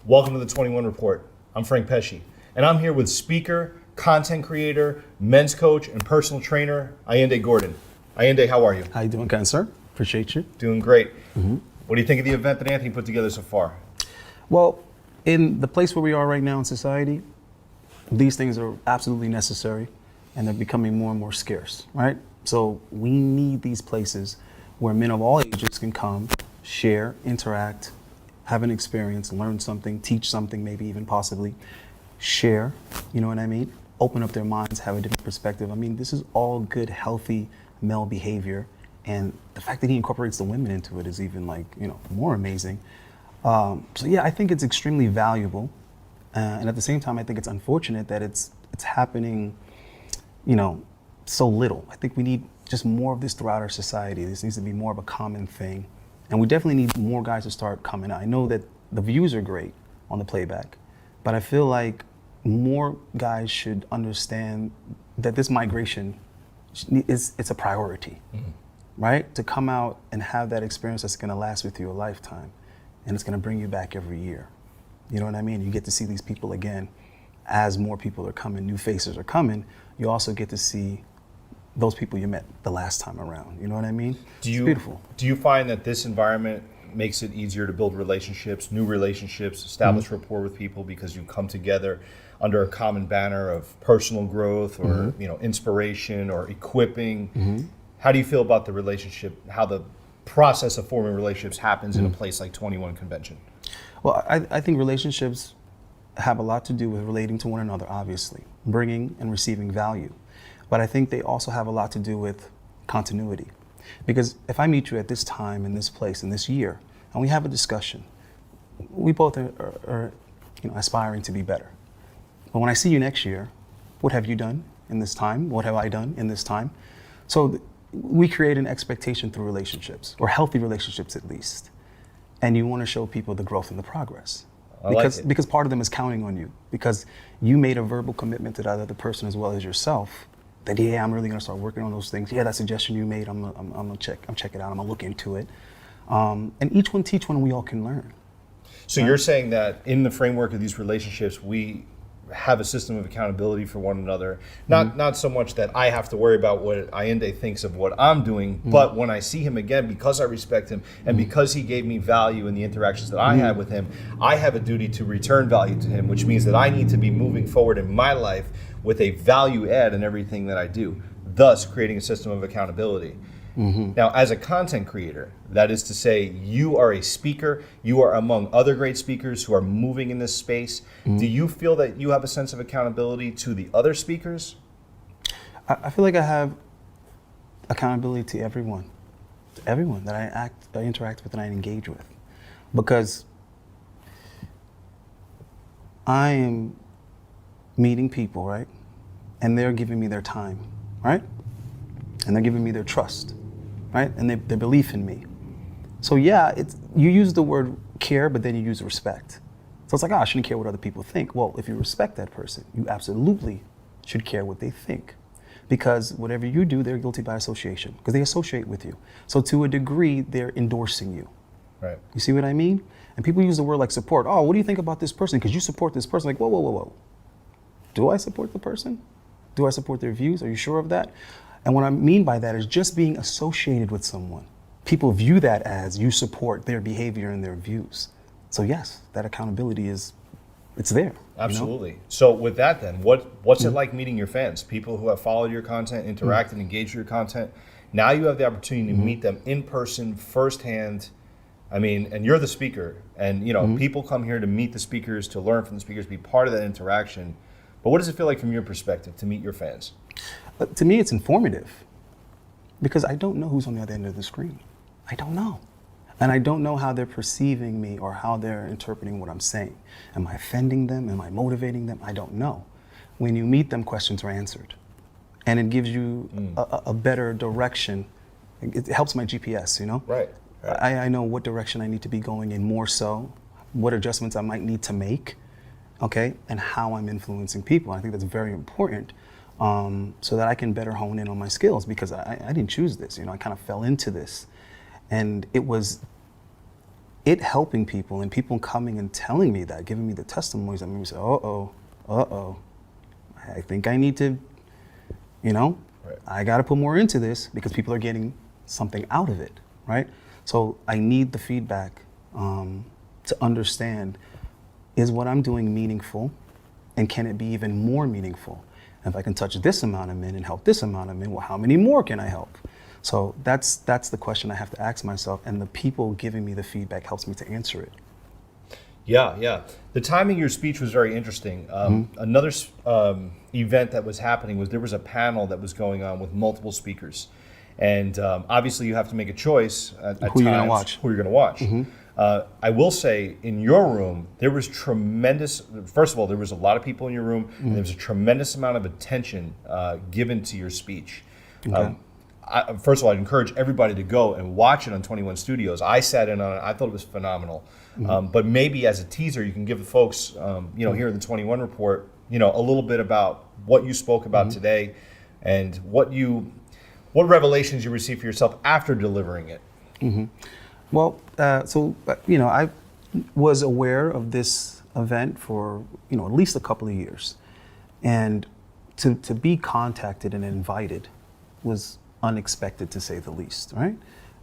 Welcome to the 21 Report. I'm Frank Pesci, and I'm here with speaker, content creator, men's coach, and personal trainer, Ayinde Gordon. Ayinde, how are you? How you doing, kind sir? Appreciate you. Doing great. What do you think of the event that Anthony put together so far? Well, in the place where we are right now in society, these things are absolutely necessary, and they're becoming more and more scarce, right? So we need these places where men of all ages can come, share, interact, have an experience, learn something, teach something, maybe even possibly share, you know what I mean? Open up their minds, have a different perspective. I mean, this is all good, healthy male behavior. And the fact that he incorporates the women into it is even more amazing. So yeah, I think it's extremely valuable. And at the same time, I think it's unfortunate that it's happening, so little. I think we need just more of this throughout our society. This needs to be more of a common thing. And we definitely need more guys to start coming out. I know that the views are great on the playback, but I feel like more guys should understand that this migration it's a priority, right? To come out and have that experience that's gonna last with you a lifetime, and it's gonna bring you back every year. You know what I mean? You get to see these people again. As more people are coming, new faces are coming, you also get to see those people you met the last time around. You know what I mean? It's beautiful. Do you find that this environment makes it easier to build relationships, new relationships, establish rapport with people because you come together under a common banner of personal growth or inspiration or equipping? How do you feel about the relationship, how the process of forming relationships happens in a place like 21 Convention? Well, I think relationships have a lot to do with relating to one another, obviously, bringing and receiving value. But I think they also have a lot to do with continuity. Because if I meet you at this time, in this place, in this year, and we have a discussion, we both are aspiring to be better. But when I see you next year, what have you done in this time? What have I done in this time? So we create an expectation through relationships, or healthy relationships at least. And you want to show people the growth and the progress. Because part of them is counting on you. Because you made a verbal commitment to that other person as well as yourself. That, yeah, I'm really gonna start working on those things. Yeah, that suggestion you made, I'm gonna check it out. I'm gonna look into it. And each one teach one, and we all can learn. So you're saying that in the framework of these relationships, we have a system of accountability for one another. Not so much that I have to worry about what Ayinde thinks of what I'm doing, but when I see him again, because I respect him and because he gave me value in the interactions that I had with him, I have a duty to return value to him, which means that I need to be moving forward in my life with a value add in everything that I do, thus creating a system of accountability. Now, as a content creator, that is to say, you are a speaker, you are among other great speakers who are moving in this space. Do you feel that you have a sense of accountability to the other speakers? I feel like I have accountability to everyone that I interact with and I engage with. Because I am meeting people, right? And they're giving me their time, right? And they're giving me their trust, right? And their belief in me. So yeah, you use the word care, but then you use respect. So it's like, I shouldn't care what other people think. Well, if you respect that person, you absolutely should care what they think. Because whatever you do, they're guilty by association, because they associate with you. So to a degree, they're endorsing you. Right. You see what I mean? And people use the word like support. Oh, what do you think about this person? Because you support this person. Like, whoa. Do I support the person? Do I support their views? Are you sure of that? And what I mean by that is just being associated with someone. People view that as you support their behavior and their views. So yes, that accountability it's there. Absolutely. So with that then, what's it like meeting your fans? People who have followed your content, interacted, engaged with your content. Now you have the opportunity to meet them in person, firsthand. I mean, and you're the speaker. And people come here to meet the speakers, to learn from the speakers, be part of that interaction. But what does it feel like from your perspective to meet your fans? To me, it's informative, because I don't know who's on the other end of the screen. I don't know. And I don't know how they're perceiving me or how they're interpreting what I'm saying. Am I offending them? Am I motivating them? I don't know. When you meet them, questions are answered. And it gives you a better direction. It helps my GPS, Right. I know what direction I need to be going in more so, what adjustments I might need to make, okay, and how I'm influencing people. I think that's very important. So that I can better hone in on my skills, because I didn't choose this, I kind of fell into this. And it was it helping people and people coming and telling me that, giving me the testimonies that made me say, I think I need to, Right. I got to put more into this because people are getting something out of it, right? So I need the feedback to understand, is what I'm doing meaningful, and can it be even more meaningful? And if I can touch this amount of men and help this amount of men, well, how many more can I help? So that's the question I have to ask myself, and the people giving me the feedback helps me to answer it. Yeah. The timing of your speech was very interesting. Another event that was happening was there was a panel that was going on with multiple speakers. And obviously you have to make a choice at Who you're gonna times watch. who you're going to watch. I will say in your room, there was first of all, there was a lot of people in your room, and there was a tremendous amount of attention given to your speech. Okay. First of all, I'd encourage everybody to go and watch it on 21 Studios. I sat in on it. I thought it was phenomenal. But maybe as a teaser, you can give the folks, here in the 21 Report, a little bit about what you spoke about today and what revelations you received for yourself after delivering it. Well, I was aware of this event for, at least a couple of years. And to be contacted and invited was unexpected, to say the least, right?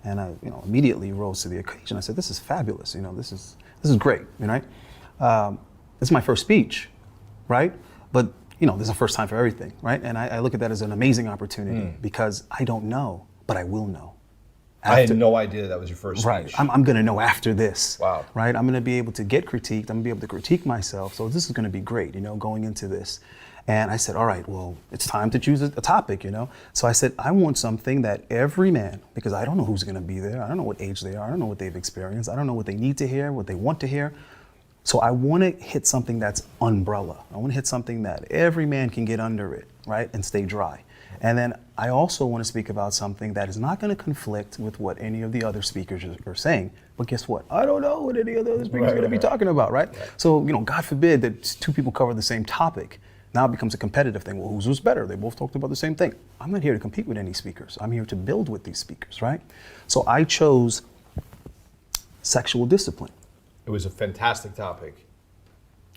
And I, immediately rose to the occasion. I said, "This is fabulous. This is great, right? This is my first speech, right? But this is a first time for everything, right? And I look at that as an amazing opportunity because I don't know, but I will know. I had no idea that was your first speech. Right. I'm going to know after this. Wow. Right. I'm going to be able to get critiqued. I'm going to be able to critique myself. So this is going to be great, going into this. And I said, all right, well, it's time to choose a topic, So I said, I want something that every man, because I don't know who's going to be there. I don't know what age they are. I don't know what they've experienced. I don't know what they need to hear, what they want to hear. So I want to hit something that's umbrella. I want to hit something that every man can get under it, right, and stay dry. And then I also want to speak about something that is not going to conflict with what any of the other speakers are saying. But guess what? I don't know what any of the other speakers are going to be talking about, right? So, God forbid that two people cover the same topic. Now it becomes a competitive thing. Well, who's better? They both talked about the same thing. I'm not here to compete with any speakers. I'm here to build with these speakers, right? So I chose sexual discipline. It was a fantastic topic.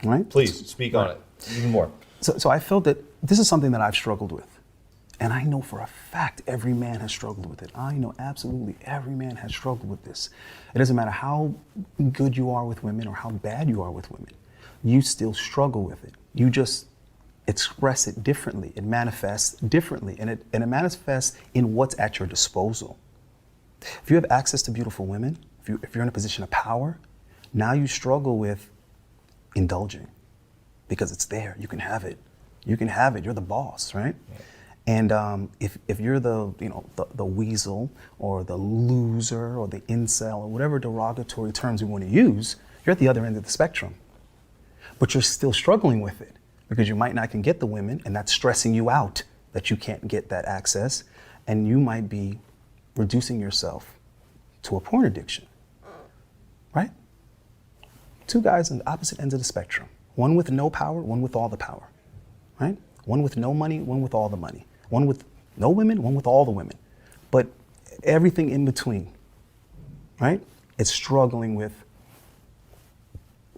Right? Please speak on it even more. So I felt that this is something that I've struggled with. And I know for a fact every man has struggled with it. I know absolutely every man has struggled with this. It doesn't matter how good you are with women or how bad you are with women. You still struggle with it. You just express it differently. It manifests differently. And it manifests in what's at your disposal. If you have access to beautiful women, if you're in a position of power, now you struggle with indulging because it's there. You can have it. You can have it. You're the boss, right? Yeah. And if you're the weasel or the loser or the incel or whatever derogatory terms we want to use, you're at the other end of the spectrum. But you're still struggling with it because you might not can get the women, and that's stressing you out that you can't get that access, and you might be reducing yourself to a porn addiction, right? Two guys on the opposite ends of the spectrum. One with no power, one with all the power, right? One with no money, one with all the money. One with no women, one with all the women. But everything in between, right? It's struggling with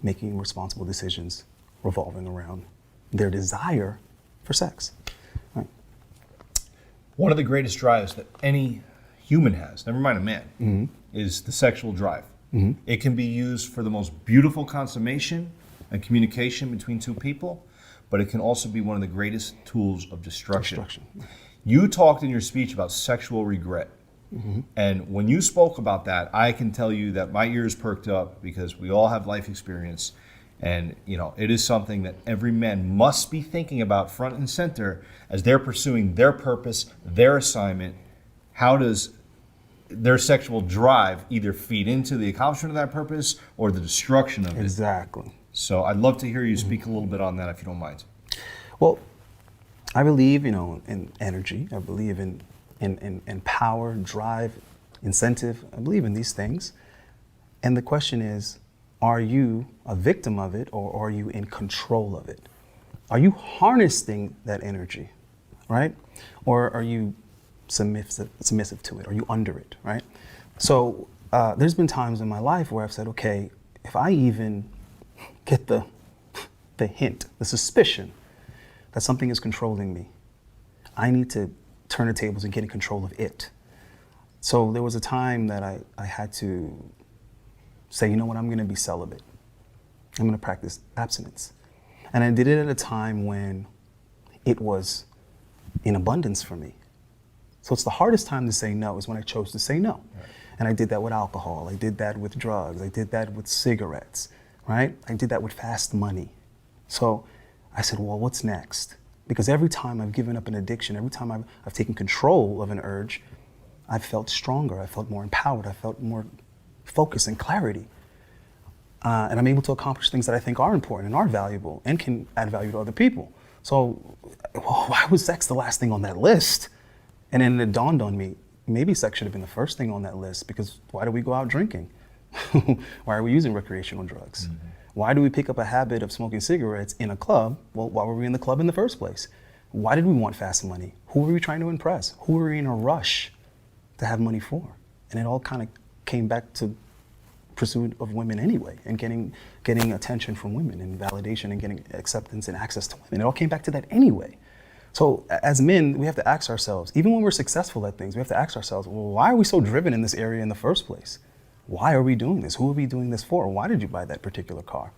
making responsible decisions revolving around their desire for sex, right? One of the greatest drives that any human has, never mind a man, is the sexual drive. It can be used for the most beautiful consummation and communication between two people, but it can also be one of the greatest tools of destruction. You talked in your speech about sexual regret. And when you spoke about that, I can tell you that my ears perked up because we all have life experience. And, it is something that every man must be thinking about front and center as they're pursuing their purpose, their assignment. How does their sexual drive either feed into the accomplishment of that purpose or the destruction of it? Exactly. So I'd love to hear you speak a little bit on that if you don't mind. Well, I believe, in energy. I believe in power, drive, incentive. I believe in these things. And the question is, are you a victim of it or are you in control of it? Are you harnessing that energy, right? Or are you submissive to it? Are you under it, right? So there's been times in my life where I've said, okay, if I even get the hint, the suspicion that something is controlling me, I need to turn the tables and get in control of it. So there was a time that I had to say, you know what, I'm gonna be celibate. I'm gonna practice abstinence. And I did it at a time when it was in abundance for me. So it's the hardest time to say no is when I chose to say no. Right. And I did that with alcohol, I did that with drugs, I did that with cigarettes, right? I did that with fast money. So I said, well, what's next? Because every time I've given up an addiction, every time I've taken control of an urge, I've felt stronger, I felt more empowered, I felt more focus and clarity. And I'm able to accomplish things that I think are important and are valuable and can add value to other people. So why was sex the last thing on that list? And then it dawned on me, maybe sex should have been the first thing on that list, because why do we go out drinking? Why are we using recreational drugs? Mm-hmm. Why do we pick up a habit of smoking cigarettes in a club? Well, why were we in the club in the first place? Why did we want fast money? Who were we trying to impress? Who were we in a rush to have money for? And it all kind of came back to pursuit of women anyway, and getting attention from women and validation and getting acceptance and access to women. It all came back to that anyway. So as men, we have to ask ourselves, even when we're successful at things, we have to ask ourselves, well, why are we so driven in this area in the first place? Why are we doing this? Who are we doing this for? Why did you buy that particular car?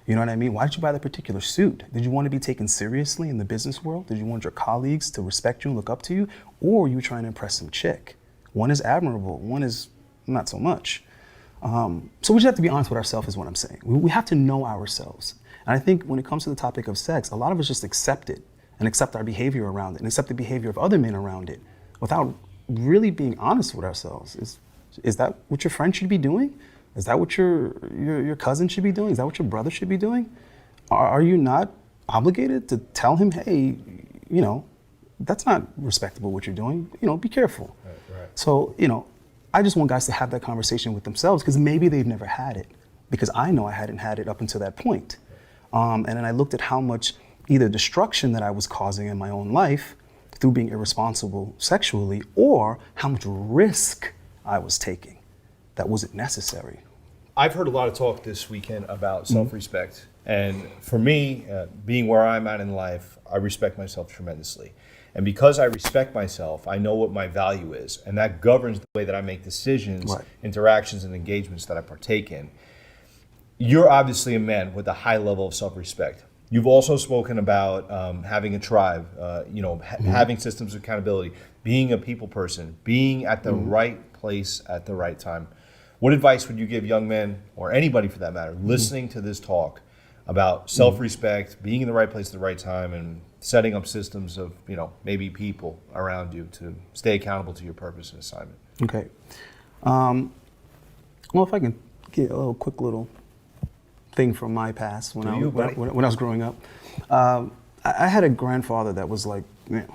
You know what I mean? Why did you buy that particular suit? Did you want to be taken seriously in the business world? Did you want your colleagues to respect you and look up to you? Or were you trying to impress some chick? One is admirable, one is not so much. So we just have to be honest with ourselves is what I'm saying. We have to know ourselves. And I think when it comes to the topic of sex, a lot of us just accept it and accept our behavior around it and accept the behavior of other men around it without really being honest with ourselves. Is that what your friend should be doing? Is that what your cousin should be doing? Is that what your brother should be doing? Are you not obligated to tell him, hey, you know, that's not respectable what you're doing, you know, be careful. Right. So, you know, I just want guys to have that conversation with themselves because maybe they've never had it, because I know I hadn't had it up until that point. And then I looked at how much either destruction that I was causing in my own life through being irresponsible sexually, or how much risk I was taking that wasn't necessary. I've heard a lot of talk this weekend about self-respect. And for me, being where I'm at in life, I respect myself tremendously. And because I respect myself, I know what my value is. And that governs the way that I make decisions, right, interactions, and engagements that I partake in. You're obviously a man with a high level of self-respect. You've also spoken about having a tribe, having systems of accountability, being a people person, being at the right place at the right time. What advice would you give young men, or anybody for that matter, listening to this talk about self-respect, being in the right place at the right time, and setting up systems of, you know, maybe people around you to stay accountable to your purpose and assignment? Okay. Well, if I can get a little quick little thing from my past when I was growing up. I had a grandfather that was like, you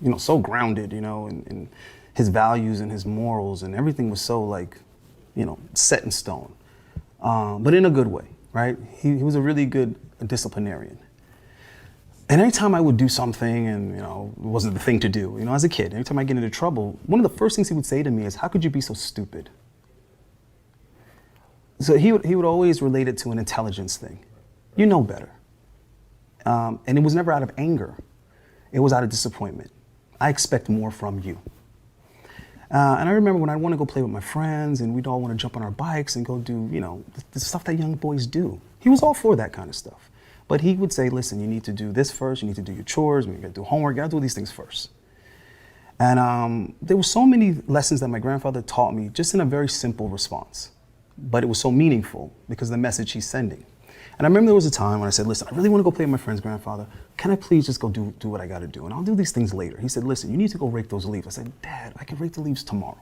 know, so grounded, you know, in his values and his morals, and everything was so like, you know, set in stone, but in a good way, right? He was a really good disciplinarian. And anytime I would do something and, you know, it wasn't the thing to do, you know, as a kid, anytime I get into trouble, one of the first things he would say to me is, how could you be so stupid? So he would always relate it to an intelligence thing. You know better. And it was never out of anger. It was out of disappointment. I expect more from you. And I remember when I want to go play with my friends and we'd all want to jump on our bikes and go do, you know, the stuff that young boys do. He was all for that kind of stuff. But he would say, listen, you need to do this first. You need to do your chores. You got to do homework. You got to do these things first. And there were so many lessons that my grandfather taught me just in a very simple response. But it was so meaningful because of the message he's sending. And I remember there was a time when I said, listen, I really want to go play with my friend's grandfather. Can I please just go do what I got to do? And I'll do these things later. He said, listen, you need to go rake those leaves. I said, Dad, I can rake the leaves tomorrow.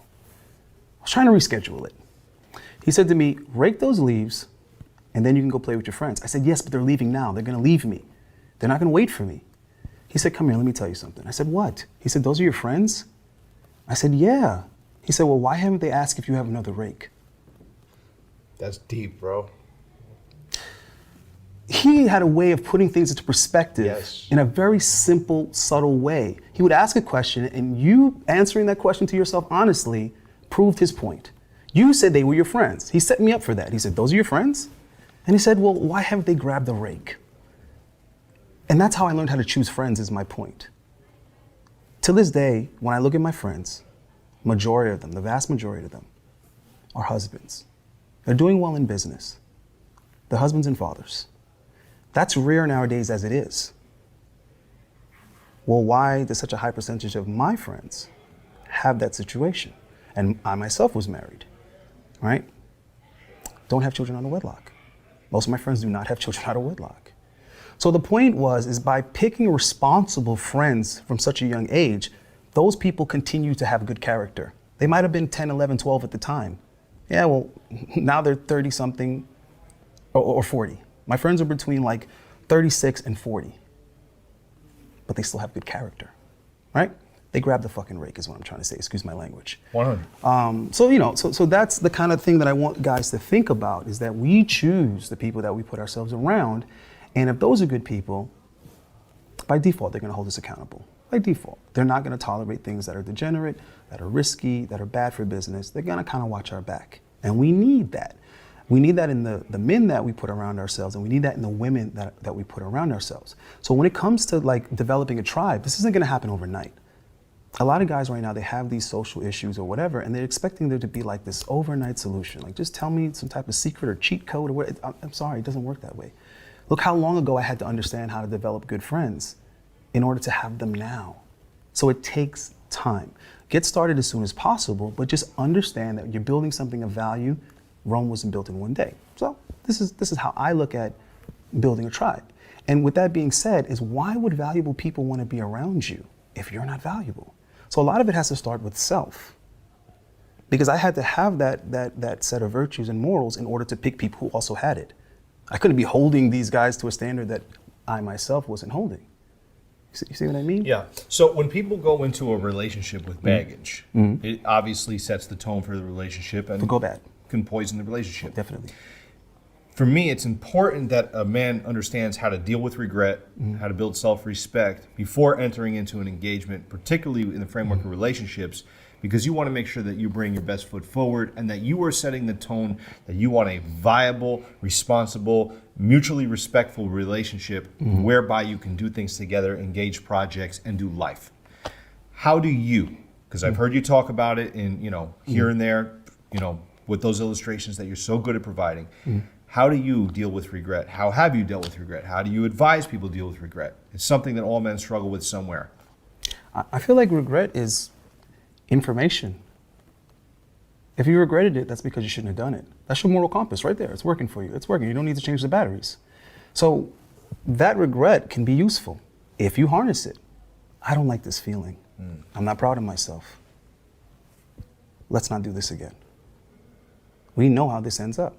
I was trying to reschedule it. He said to me, rake those leaves, and then you can go play with your friends. I said, yes, but they're leaving now. They're going to leave me. They're not going to wait for me. He said, come here, let me tell you something. I said, what? He said, those are your friends? I said, yeah. He said, well, why haven't they asked if you have another rake? That's deep, bro. He had a way of putting things into perspective in a very simple, subtle way. He would ask a question, and you answering that question to yourself honestly proved his point. You said they were your friends. He set me up for that. He said, those are your friends? And he said, well, why haven't they grabbed the rake? And that's how I learned how to choose friends, is my point. To this day, when I look at my friends, majority of them, the vast majority of them, are husbands. They're doing well in business. They're husbands and fathers. That's rare nowadays as it is. Well, why does such a high percentage of my friends have that situation? And I myself was married, right? Don't have children out of wedlock. Most of my friends do not have children out of wedlock. So the point is by picking responsible friends from such a young age, those people continue to have good character. They might have been 10, 11, 12 at the time. Yeah, well, now they're 30 something or 40. My friends are between like 36 and 40, but they still have good character, right? They grab the fucking rake is what I'm trying to say, excuse my language. 100. So that's the kind of thing that I want guys to think about, is that we choose the people that we put ourselves around. And if those are good people, by default, they're gonna hold us accountable. By default, they're not gonna tolerate things that are degenerate, that are risky, that are bad for business. They're gonna kind of watch our back. And we need that. We need that in the men that we put around ourselves, and we need that in the women that we put around ourselves. So when it comes to like developing a tribe, this isn't gonna happen overnight. A lot of guys right now, they have these social issues or whatever, and they're expecting there to be like this overnight solution. Like, just tell me some type of secret or cheat code or what. I'm sorry, it doesn't work that way. Look how long ago I had to understand how to develop good friends in order to have them now. So it takes time. Get started as soon as possible, but just understand that you're building something of value. Rome wasn't built in one day. So this is how I look at building a tribe. And with that being said, is why would valuable people want to be around you if you're not valuable? So a lot of it has to start with self. Because I had to have that set of virtues and morals in order to pick people who also had it. I couldn't be holding these guys to a standard that I myself wasn't holding. You see what I mean? Yeah. So when people go into a relationship with baggage, it obviously sets the tone for the relationship and Go bad. can poison the relationship. Definitely. For me, it's important that a man understands how to deal with regret, how to build self-respect before entering into an engagement, particularly in the framework of relationships, because you want to make sure that you bring your best foot forward and that you are setting the tone that you want a viable, responsible, mutually respectful relationship whereby you can do things together, engage projects, and do life. How do you, because I've heard you talk about it in, here and there, with those illustrations that you're so good at providing, how do you deal with regret? How have you dealt with regret? How do you advise people deal with regret? It's something that all men struggle with somewhere. I feel like regret is information. If you regretted it, that's because you shouldn't have done it. That's your moral compass right there. It's working for you. It's working. You don't need to change the batteries. So that regret can be useful if you harness it. I don't like this feeling. I'm not proud of myself. Let's not do this again. We know how this ends up.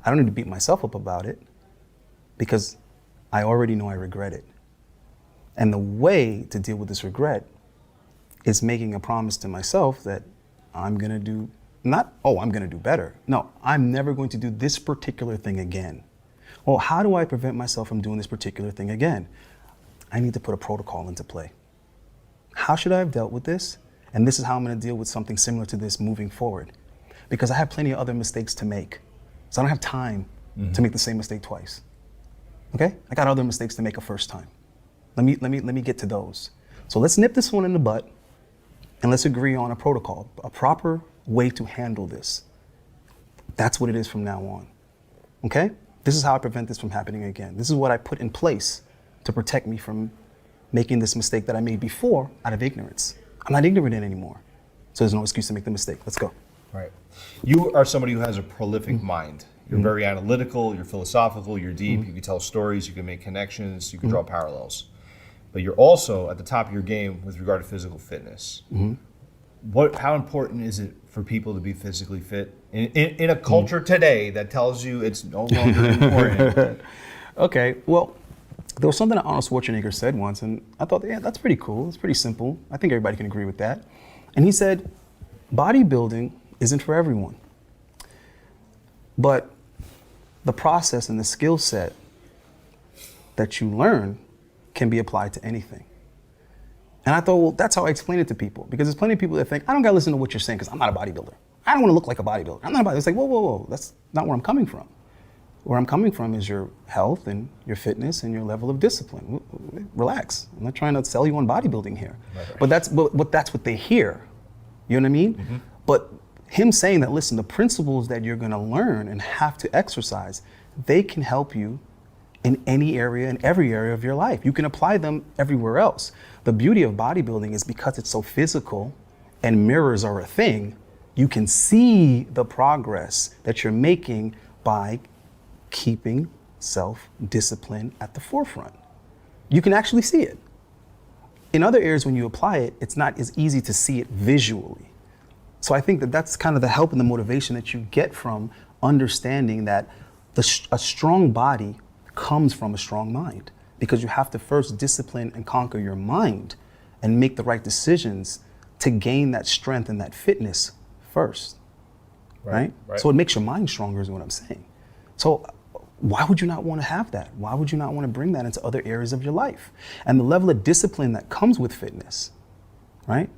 I don't need to beat myself up about it because I already know I regret it. And the way to deal with this regret is making a promise to myself that I'm gonna do, I'm gonna do better. No, I'm never going to do this particular thing again. Well, how do I prevent myself from doing this particular thing again? I need to put a protocol into play. How should I have dealt with this? And this is how I'm gonna deal with something similar to this moving forward. Because I have plenty of other mistakes to make. So I don't have time to make the same mistake twice. Okay? I got other mistakes to make a first time. Let me get to those. So let's nip this one in the butt and let's agree on a protocol, a proper way to handle this. That's what it is from now on. Okay? This is how I prevent this from happening again. This is what I put in place to protect me from making this mistake that I made before out of ignorance. I'm not ignorant anymore. So there's no excuse to make the mistake. Let's go. Right. You are somebody who has a prolific mind. You're very analytical, you're philosophical, you're deep, you can tell stories, you can make connections, you can draw parallels. But you're also at the top of your game with regard to physical fitness. How important is it for people to be physically fit in a culture today that tells you it's no longer important? Okay, well, there was something that Arnold Schwarzenegger said once, and I thought, yeah, that's pretty cool. It's pretty simple. I think everybody can agree with that. And he said, bodybuilding isn't for everyone. But the process and the skill set that you learn can be applied to anything. And I thought, well, that's how I explain it to people. Because there's plenty of people that think, I don't gotta listen to what you're saying because I'm not a bodybuilder. I don't want to look like a bodybuilder. I'm not a bodybuilder. It's like, whoa. That's not where I'm coming from. Where I'm coming from is your health and your fitness and your level of discipline. Relax. I'm not trying to sell you on bodybuilding here. Right. But that's what they hear. You know what I mean? Mm-hmm. But him saying that, listen, the principles that you're gonna learn and have to exercise, they can help you in any area, in every area of your life. You can apply them everywhere else. The beauty of bodybuilding is because it's so physical and mirrors are a thing, you can see the progress that you're making by keeping self-discipline at the forefront. You can actually see it. In other areas, when you apply it, it's not as easy to see it visually. So I think that that's kind of the help and the motivation that you get from understanding that a strong body comes from a strong mind, because you have to first discipline and conquer your mind and make the right decisions to gain that strength and that fitness first, right? So it makes your mind stronger is what I'm saying. So why would you not want to have that? Why would you not want to bring that into other areas of your life? And the level of discipline that comes with fitness, right?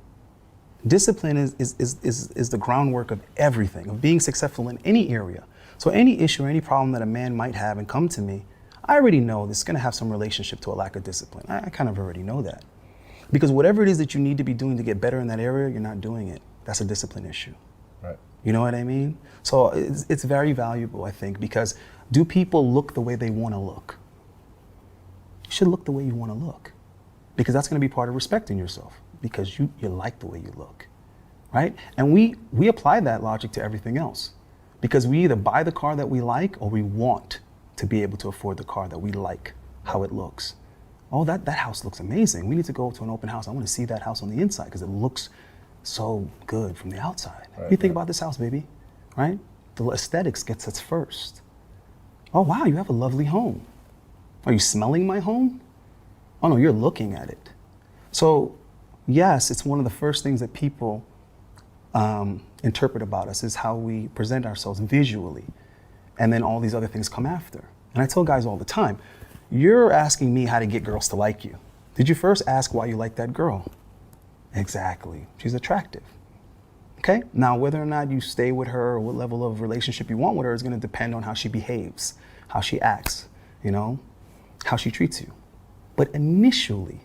Discipline is the groundwork of everything, of being successful in any area. So any issue or any problem that a man might have and come to me, I already know this is going to have some relationship to a lack of discipline. I kind of already know that. Because whatever it is that you need to be doing to get better in that area, you're not doing it. That's a discipline issue. Right. You know what I mean? So it's very valuable, I think, because do people look the way they want to look? You should look the way you want to look, because that's going to be part of respecting yourself, because you like the way you look, right? And we apply that logic to everything else, because we either buy the car that we like or we want to be able to afford the car that we like, how it looks. Oh, that house looks amazing. We need to go to an open house. I want to see that house on the inside because it looks so good from the outside. You think about this house, baby, right? The aesthetics gets us first. Oh, wow, you have a lovely home. Are you smelling my home? Oh, no, you're looking at it. So, yes, it's one of the first things that people interpret about us is how we present ourselves visually. And then all these other things come after. And I tell guys all the time, you're asking me how to get girls to like you. Did you first ask why you like that girl? Exactly. She's attractive. Okay? Now, whether or not you stay with her or what level of relationship you want with her is going to depend on how she behaves, how she acts, you know, how she treats you. But initially,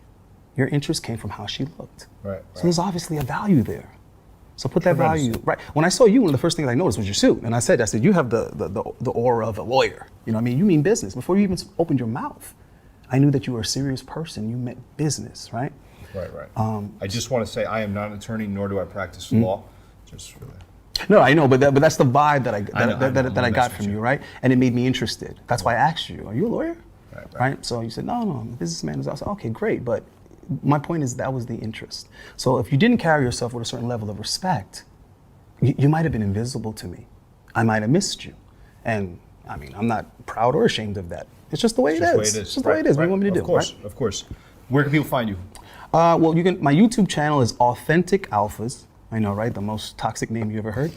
your interest came from how she looked. Right. So there's obviously a value there. So put that value, right? When I saw you, one of the first things I noticed was your suit. And I said, you have the aura of a lawyer. You know what I mean? You mean business. Before you even opened your mouth, I knew that you were a serious person. You meant business, right? Right. I just want to say I am not an attorney, nor do I practice law. Just for that. No, I know, but that's the vibe that I got from you, right? And it made me interested. That's why I asked you, are you a lawyer? Right? So you said, no, I'm a businessman. I said, okay, great. But my point is that was the interest. So if you didn't carry yourself with a certain level of respect, you might have been invisible to me. I might have missed you. And I mean, I'm not proud or ashamed of that. It's just the way it is. It's just the way it is. What do you want me to do? Of course. Where can people find you? Well, my YouTube channel is Authentic Alphas. I know, right? The most toxic name you ever heard.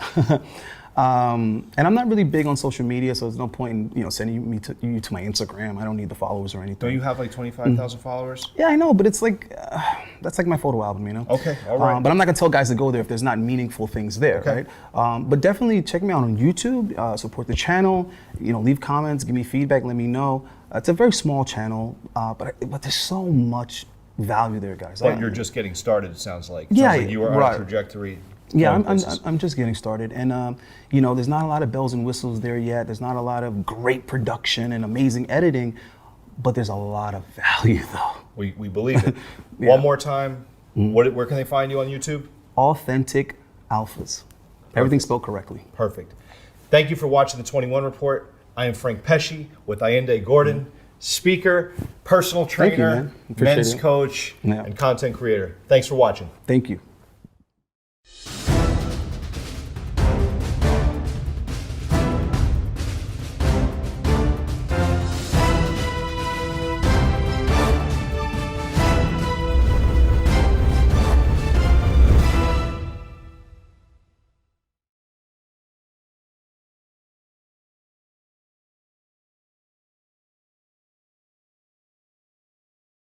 And I'm not really big on social media, so there's no point in sending you to my Instagram. I don't need the followers or anything. Don't you have like 25,000 followers? Yeah, I know, but it's like that's like my photo album, you know. Okay, all right. But I'm not gonna tell guys to go there if there's not meaningful things there, right? But definitely check me out on YouTube. Support the channel. Leave comments, give me feedback, let me know. It's a very small channel, but there's so much value there, guys. But you're just getting started. It sounds like. Yeah, sounds like you are on a trajectory. Yeah, I'm just getting started, and there's not a lot of bells and whistles there yet. There's not a lot of great production and amazing editing, but there's a lot of value, though. We believe it. Yeah. One more time, where can they find you on YouTube? Authentic Alphas. Everything's spelled correctly. Perfect. Thank you for watching the 21 Report. I am Frank Pesci with Ayinde Gordon, speaker, personal trainer, men's coach, and content creator. Thanks for watching. Thank you.